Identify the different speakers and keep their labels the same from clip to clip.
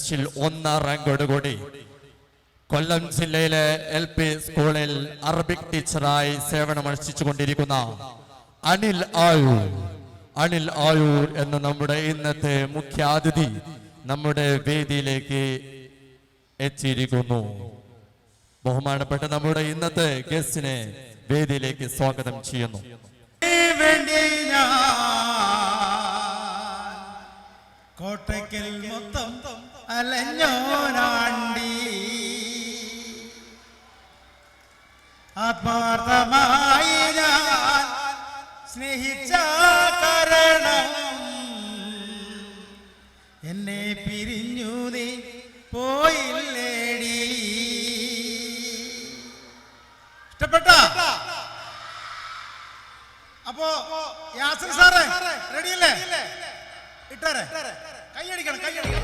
Speaker 1: ടെസ്റ്റിൽ 1ാം റാങ്കോടുകൂടി കൊല്ലം ജില്ലയിലെ LP സ്കൂളിൽ അറബിക് ടീച്ചറായി സേവനമനുഷ്ഠിച്ചുകൊണ്ടിരിക്കുന്ന അനിൽ ആയൂർ എന്ന നമ്മുടെ ഇന്നത്തെ മുഖ്യാതിഥി നമ്മുടെ വേദിയിലേക്ക് എത്തിയിരിക്കുന്നു. ബഹുമാനപ്പെട്ട നമ്മുടെ ഇന്നത്തെ ഗസ്റ്റിനെ വേദിയിലേക്ക് സ്വാഗതം ചെയ്യുന്നു.
Speaker 2: കോട്ടയ്ക്കൽ മൊത്തം അലഞ്ഞോനാണ്ടി ആത്മാർത്ഥമായി ഞാൻ സ്നേഹിച്ച കാരണം എന്നെ പിരിഞ്ഞു നീ പോയില്ലേടി. ഇഷ്ടപ്പെട്ട? അപ്പോ യാസിർ സാറേ റെഡിയല്ലേ? ഇട്ടേ കൈയടിക്കണം കൈയടിക്കണം.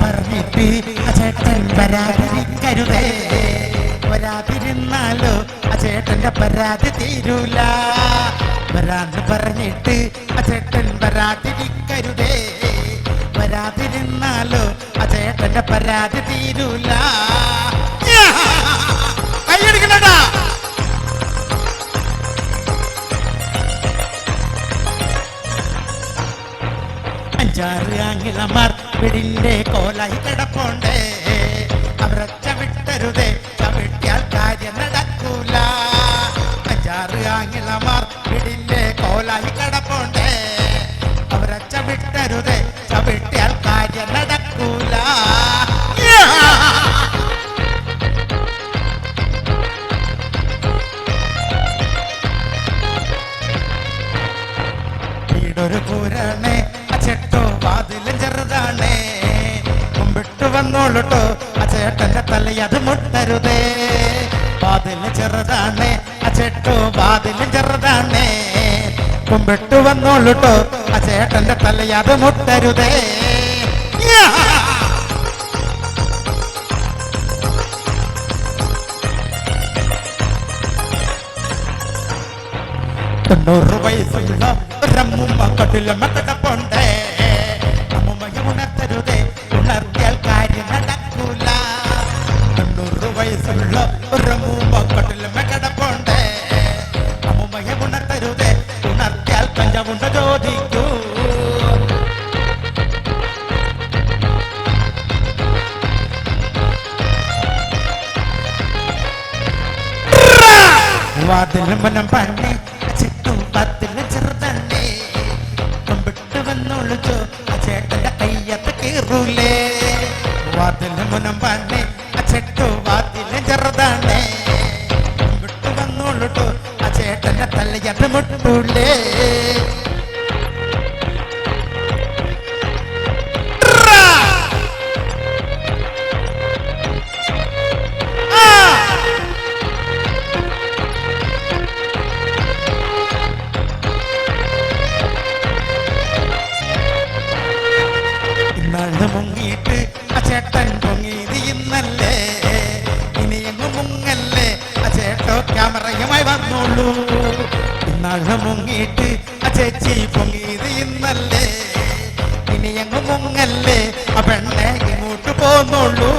Speaker 2: പറഞ്ഞിട്ട് അചേട്ടൻ പരാതിരിക്കരുതേ, വരാതിരുന്നാലോ അചേട്ടന്റെ പരാതി തീരൂല. വരാന്ന് പറഞ്ഞിട്ട് അചേട്ടൻ പരാതിരിക്കരുതേ, വരാതിരുന്നാലോ അചേട്ടന്റെ പരാതി തീരൂല. കൈയടിക്കണടാ. അഞ്ചാറ് ആംഗിളമാർ വീടിന്റെ കോലായി കിടപ്പുണ്ടേ, അവരൊച്ച വിട്ടരുതേ, ചവിട്ടിയാൽ കാര്യം നടക്കൂല. അഞ്ചാറ് ആംഗിളമാർ വീടിന്റെ കോലായി കിടപ്പുണ്ടേ, അവരൊച്ച വിട്ടരുതേ, ചവിട്ടിയാൽ കാര്യം നടക്കൂല. വീടൊരു കൂരാണേ, അച്ചട്ടോ വാതിലും ചെറുതാണേ, മുമ്പിട്ട് വന്നോളൂട്ടോ അച്ചേട്ടന്റെ തലയത് മുട്ടരുതേ. വാതിലും ചെറുതാണേ, അച്ചട്ടോ വാതിലും ചെറുതാണേ, മുമ്പിട്ട് വന്നോളൂട്ടോ അച്ചേട്ടന്റെ തലയത് മുട്ടരുതേ. തൊണ്ണൂറ് വയസ്സുള്ള ഒരമ്മൂമ്മ കട്ടിലമ്മ കിടപ്പുണ്ടേ, അമ്മൂമ്മയെ ഉണർത്തരുതേ, ഉണർത്തിയാൽ കാര്യം നടക്കൂല. 90 വയസ്സുള്ള ഒരമ്മൂമ്മ കട്ടിലമ്മ കിടപ്പുണ്ടേ, അമ്മൂമ്മയെ ഉണർത്തരുതേ, ഉണർത്തിയാൽ കഞ്ചാവുണ്ട ചോദിക്കൂ. വാതിലും മനം പണി പത്തിലും ചെറുതണ്ണേ, കൊമ്പിട്ട് വന്നോളിച്ചോ അച്ചേട്ടന്റെ കയ്യത്ത് കീറൂലേ. വാതിലും മുനം പണി അച്ചേട്ടോ വാതിലും ചെറുതാണേ, കൊമ്പിട്ട് വന്നോളിട്ടോ അച്ചേട്ടന്റെ തലയത് മുട്ടൂലേ. മുങ്ങിയിട്ട് അച്ചേട്ടൻ പൊങ്ങിയത് ഇന്നല്ലേ, ഇനി എങ്ങും മുങ്ങല്ലേ അച്ചേട്ടോ ക്യാമറയുമായി വന്നോളൂ. ഇന്നാള് മുങ്ങിയിട്ട് അച്ചേച്ചി പൊങ്ങിയത് ഇന്നല്ലേ, ഇനി എങ്ങും മുങ്ങല്ലേ ആ പെണ്ണെ ഇങ്ങോട്ട് പോന്നോളൂ.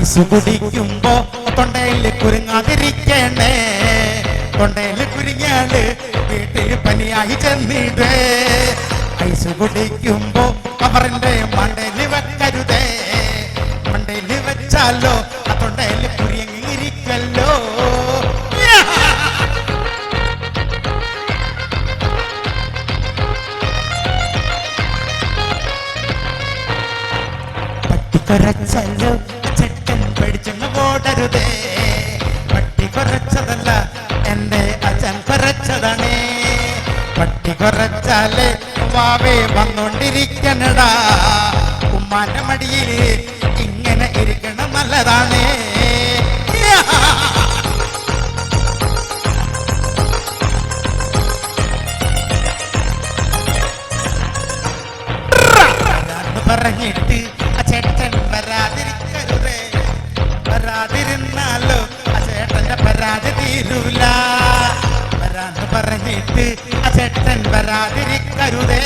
Speaker 2: ഐസ് കുടിക്കുമ്പോ തൊണ്ടയിൽ കുരുങ്ങാതിരിക്കണേ, തൊണ്ടയിൽ കുരുങ്ങിയാല് വീട്ടിൽ പനിയായി ചെന്നിടേ. ഐസ് കുടിക്കുമ്പോ അവരുടെ മണ്ടയിൽ വെക്കരുതേ, മണ്ടയിൽ വെച്ചാലോ ആ തൊണ്ടയിൽ കുരുങ്ങിയിരിക്കല്ലോ. കുറച്ചല്ലോ ചെക്കൻ പിടിച്ചെന്ന് ഓടരുതേ. പട്ടി കുറച്ചതല്ല എന്റെ അച്ഛൻ കുറച്ചതാണേ. പട്ടി കുറച്ചാലേ വാവേ വന്നോണ്ടിരിക്കണടാ. ഉമ്മാന്റെ മടിയില് ഇങ്ങനെ ഇരിക്കണം നല്ലതാണേ. പറഞ്ഞിട്ട് ആ ചേട്ടൻ വരാതിരിക്കരുതേ. വരാതിരുന്നാലോ ആ ചേട്ടന്റെ പരാതി തീരൂല. വരാന്ന് പറഞ്ഞിട്ട് ആ ചേട്ടൻ വരാതിരിക്കരുതേ.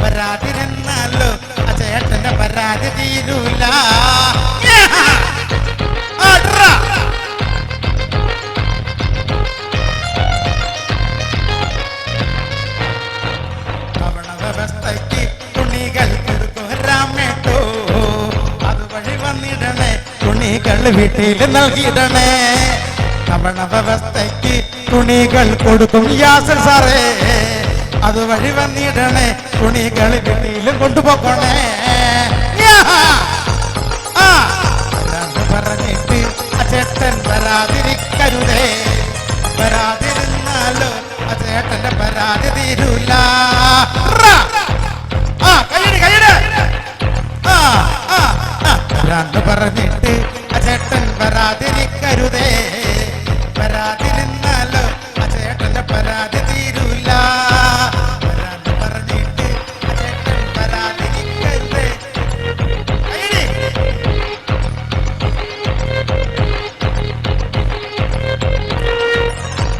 Speaker 2: വരാതിരുന്നാലോ ആ ചേട്ടന്റെ പരാതി തീരൂല. ഭവന വ്യവസ്ഥയ്ക്ക് തുണികൾ കൊടുക്കുറാമേട്ടോ. അതുവഴി വന്നിടണേ തുണികൾ വീട്ടിൽ നൽകിയിടണേ. ഭവന വ്യവസ്ഥയ്ക്ക് തുണികൾ കൊടുക്കും യാസർ സാറേ. അതുവഴി വന്നിടണേ തുണികൾ വീട്ടിലും കൊണ്ടുപോകണേ. പറഞ്ഞിട്ട് അച്ചേട്ടൻ വരാതിരിക്കരുതേ. വരാതിരുന്നാലോ അച്ചേട്ടന്റെ പരാതി തീരൂല. പറഞ്ഞിട്ട് അച്ചേട്ടൻ വരാതിരിക്കരുതേ. വരാതിരുന്നാലോ അച്ചേട്ടന്റെ പരാതി തീരൂല. പറഞ്ഞിട്ട് അച്ചേട്ടൻ വരാതിരിക്കരുതേ.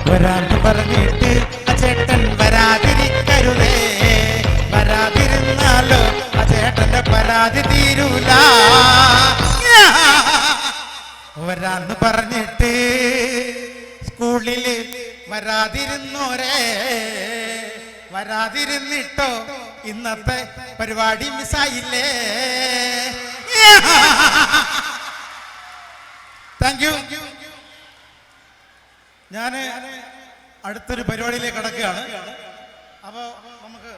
Speaker 2: വരാന്ന് പറഞ്ഞിട്ട് അച്ചേട്ടൻ വരാതിരിക്കരുതേ. വരാതിരുന്നാലോ അച്ചേട്ടന്റെ പരാതി തീരൂല. വരാന്ന് പറഞ്ഞിട്ട് സ്കൂളില് വരാതിരുന്നോരേ. വരാതിരുന്നിട്ടോ ഇന്നത്തെ പരിപാടി മിസ്സായില്ലേ. Thank you. ഞാൻ അടുത്തൊരു പരിപാടിയിലേക്ക് കടക്കുകയാണ്. അപ്പോൾ നമുക്ക്